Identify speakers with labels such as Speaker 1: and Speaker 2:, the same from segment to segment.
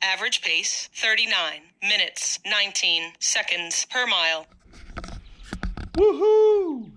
Speaker 1: Average pace, 39 minutes, 19 seconds per mile.
Speaker 2: Woohoo!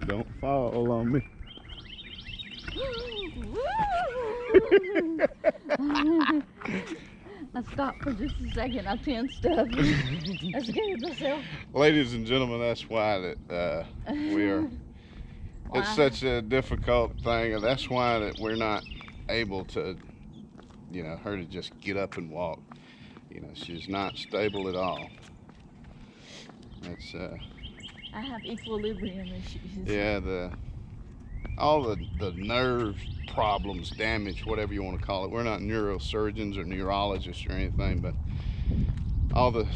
Speaker 2: Don't fall on me.
Speaker 3: I stopped for just a second. I tensed up. I scared myself.
Speaker 2: Ladies and gentlemen, that's why that we are.
Speaker 3: Why?
Speaker 2: It's such a difficult thing, and that's why that we're not able to, her to just get up and walk. She's not stable at all. It's
Speaker 3: I have equilibrium issues.
Speaker 2: yeah, all the nerve problems, damage, whatever you want to call it. We're not neurosurgeons or neurologists or anything, but all the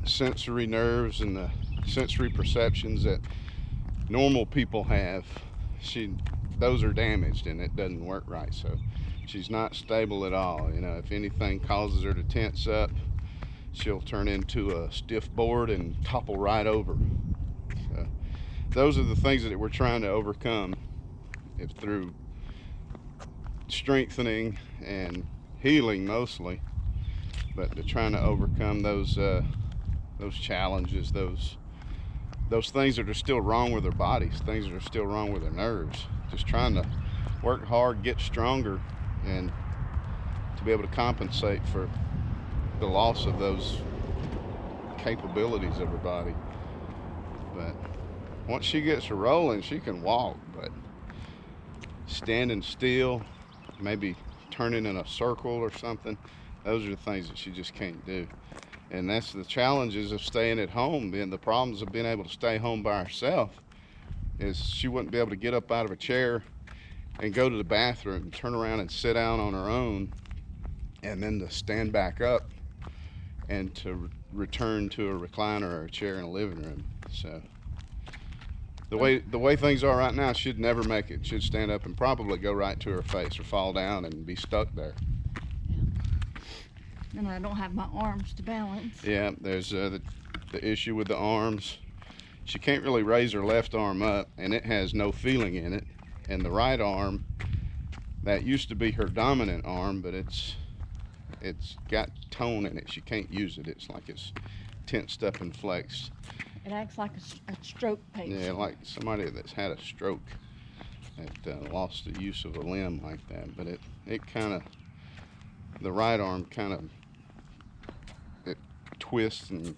Speaker 2: sensory nerves and the sensory perceptions that normal people have, those are damaged and it doesn't work right. So she's not stable at all. If anything causes her to tense up, she'll turn into a stiff board and topple right over. So those are the things that we're trying to overcome through strengthening and healing mostly, but they're trying to overcome those challenges, those things that are still wrong with their bodies, things that are still wrong with their nerves. Just trying to work hard, get stronger, and to be able to compensate for the loss of those capabilities of her body. But once she gets rolling, she can walk, but standing still, maybe turning in a circle or something, those are the things that she just can't do. And that's the challenges of staying at home. And the problems of being able to stay home by herself is she wouldn't be able to get up out of a chair and go to the bathroom and turn around and sit down on her own, and then to stand back up and to return to a recliner or a chair in a living room. So the way things are right now, she'd never make it. She'd stand up and probably go right to her face or fall down and be stuck there.
Speaker 3: Yeah. And I don't have my arms to balance.
Speaker 2: Yeah, there's the issue with the arms. She can't really raise her left arm up, and it has no feeling in it. And the right arm That used to be her dominant arm, but it's got tone in it. She can't use it. It's like it's tensed up and flexed.
Speaker 3: It acts like a stroke patient.
Speaker 2: Yeah, like somebody that's had a stroke that lost the use of a limb like that. But it kind of, the right arm kind of, it twists and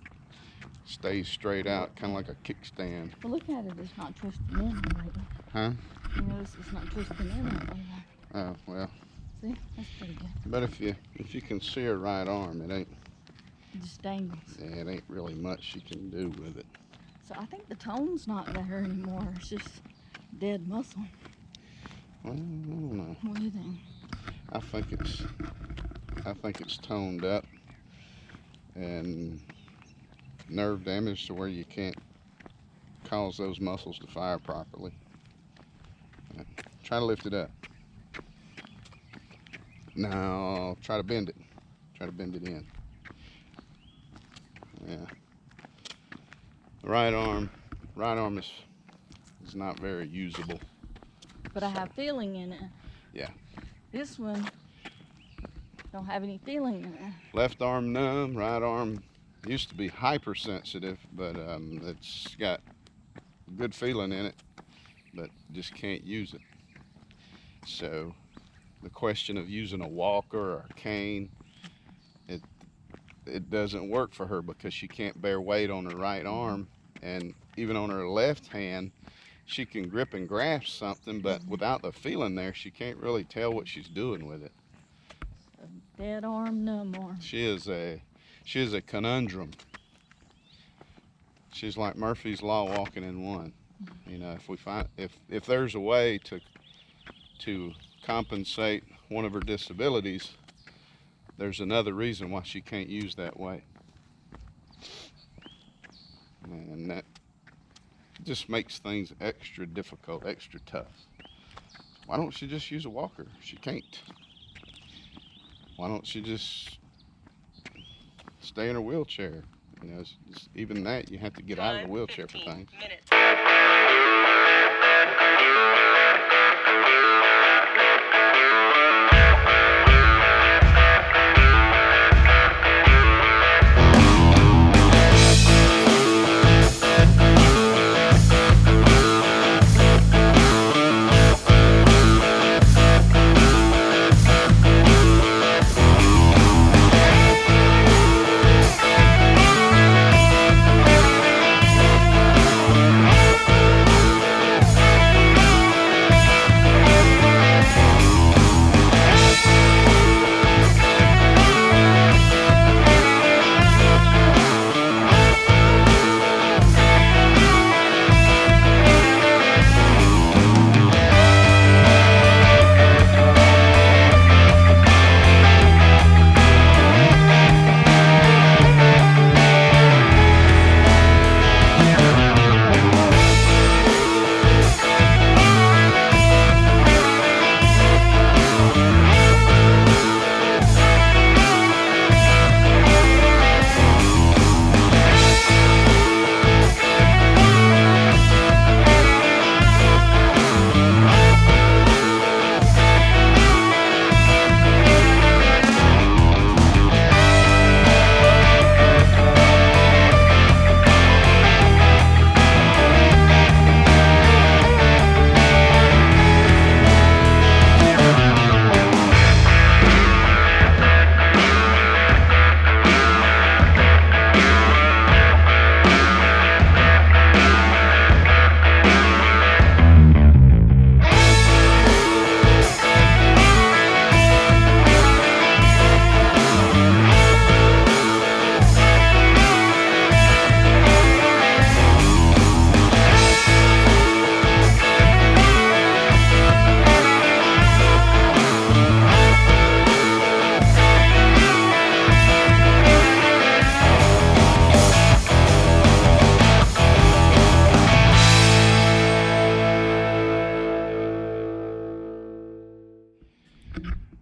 Speaker 2: stays straight out, kind of like a kickstand.
Speaker 3: Well, look at it. It's not twisting in lately.
Speaker 2: Huh?
Speaker 3: You notice it's not twisting in lately.
Speaker 2: Oh, well.
Speaker 3: See? That's pretty good.
Speaker 2: But if you can see her right arm, it ain't.
Speaker 3: It just dangles.
Speaker 2: Yeah, it ain't really much you can do with it.
Speaker 3: So I think the tone's not there anymore. It's just dead muscle.
Speaker 2: Well, I don't know.
Speaker 3: What do you think?
Speaker 2: I think it's toned up and nerve damage to where you can't cause those muscles to fire properly. Try to lift it up. Now try to bend it. Try to bend it in. Yeah. Right arm is not very usable.
Speaker 3: But I have feeling in it.
Speaker 2: Yeah.
Speaker 3: This one don't have any feeling in it.
Speaker 2: Left arm numb, right arm used to be hypersensitive, but it's got good feeling in it, but just can't use it. So the question of using a walker or a cane, it doesn't work for her because she can't bear weight on her right arm, and even on her left hand she can grip and grasp something, but without the feeling there she can't really tell what she's doing with it.
Speaker 3: Dead arm, numb arm.
Speaker 2: She is a conundrum. She's like Murphy's Law walking in one. You know, if there's a way to compensate one of her disabilities, there's another reason why she can't use that way. And that just makes things extra difficult, extra tough. Why don't she just use a walker? She can't. Why don't she just stay in her wheelchair? You know, even that, you have to get out of the wheelchair for things.
Speaker 1: Minutes.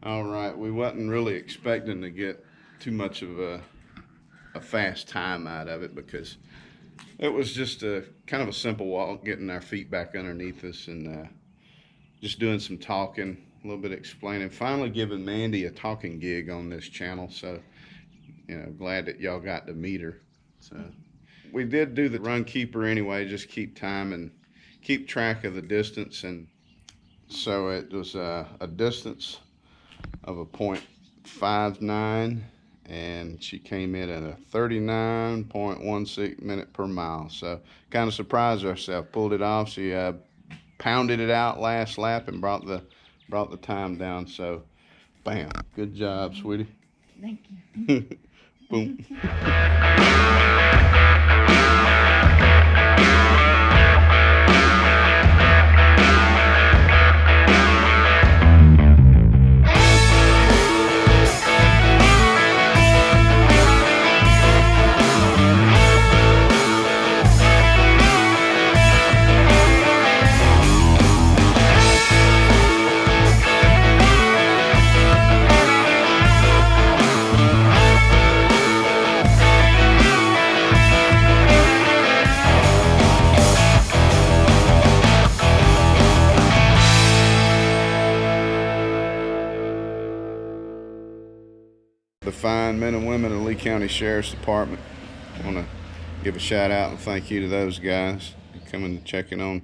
Speaker 2: All right, we wasn't really expecting to get too much of a fast time out of it because it was just a kind of a simple walk, getting our feet back underneath us and just doing some talking. little bit of explaining. Finally giving Mandy a talking gig on this channel, so glad that y'all got to meet her. So we did do the run keeper anyway, just keep time and keep track of the distance, and so it was a distance of a .59, and she came in at a 39.16 minute per mile. So kind of surprised herself, pulled it off. She pounded it out last lap and brought the time down. So bam, good job, sweetie.
Speaker 3: Thank you.
Speaker 2: Boom. The fine men and women of the Lee County Sheriff's Department. I want to give a shout out and thank you to those guys coming checking on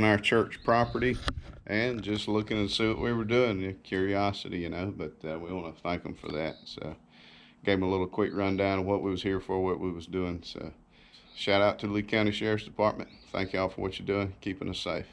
Speaker 2: our church property and just looking and see what we were doing. Curiosity, but we want to thank them for that. So gave them a little quick rundown of what we was here for, what we was doing. So shout out to the Lee County Sheriff's Department. Thank y'all for what you're doing, keeping us safe.